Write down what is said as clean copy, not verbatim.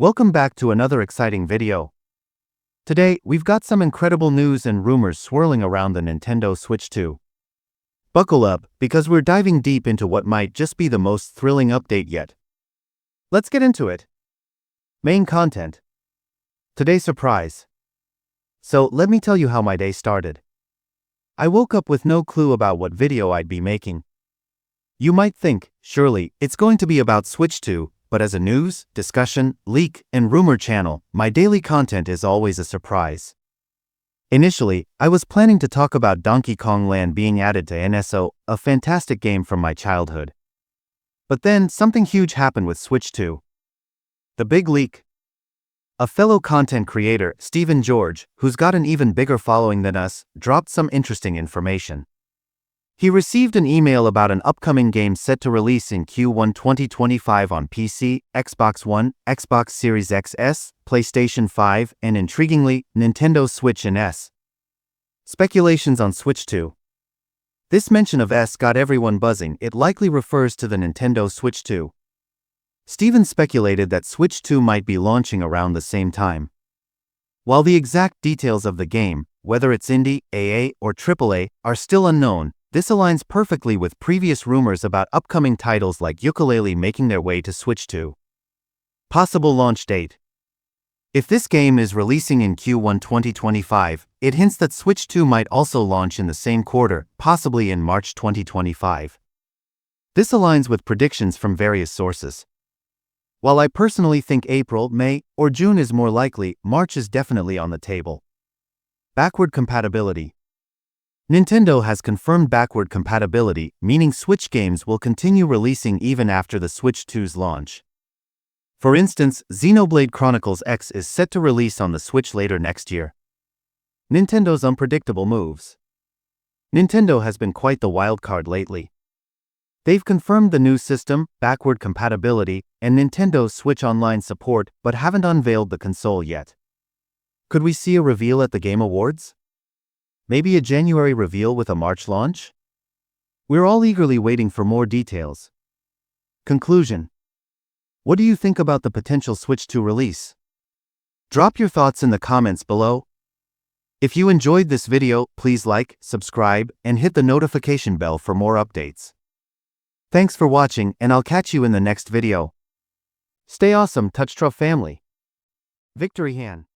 Welcome back to another exciting video. Today, we've got some incredible news and rumors swirling around the Nintendo Switch 2. Buckle up, because we're diving deep into what might just be the most thrilling update yet. Let's get into it. Main content. Today's surprise. So, let me tell you how my day started. I woke up with no clue about what video I'd be making. You might think, surely, it's going to be about Switch 2, but as a news, discussion, leak, and rumor channel, my daily content is always a surprise. Initially, I was planning to talk about Donkey Kong Land being added to NSO, a fantastic game from my childhood. But then, something huge happened with Switch 2. The big leak. A fellow content creator, Stephen George, who's got an even bigger following than us, dropped some interesting information. He received an email about an upcoming game set to release in Q1 2025 on PC, Xbox One, Xbox Series XS, PlayStation 5, and intriguingly, Nintendo Switch and S. Speculations on Switch 2. This mention of S got everyone buzzing. It likely refers to the Nintendo Switch 2. Steven speculated that Switch 2 might be launching around the same time. While the exact details of the game, whether it's indie, AA, or AAA, are still unknown, this aligns perfectly with previous rumors about upcoming titles like Yooka-Laylee making their way to Switch 2. Possible launch date. If this game is releasing in Q1 2025, it hints that Switch 2 might also launch in the same quarter, possibly in March 2025. This aligns with predictions from various sources. While I personally think April, May, or June is more likely, March is definitely on the table. Backward compatibility. Nintendo has confirmed backward compatibility, meaning Switch games will continue releasing even after the Switch 2's launch. For instance, Xenoblade Chronicles X is set to release on the Switch later next year. Nintendo's unpredictable moves. Nintendo has been quite the wild card lately. They've confirmed the new system, backward compatibility, and Nintendo Switch Online support, but haven't unveiled the console yet. Could we see a reveal at the Game Awards? Maybe a January reveal with a March launch? We're all eagerly waiting for more details. Conclusion. What do you think about the potential Switch 2 release? Drop your thoughts in the comments below. If you enjoyed this video, please like, subscribe, and hit the notification bell for more updates. Thanks for watching, and I'll catch you in the next video. Stay awesome, Touch Truff family. Victory hand.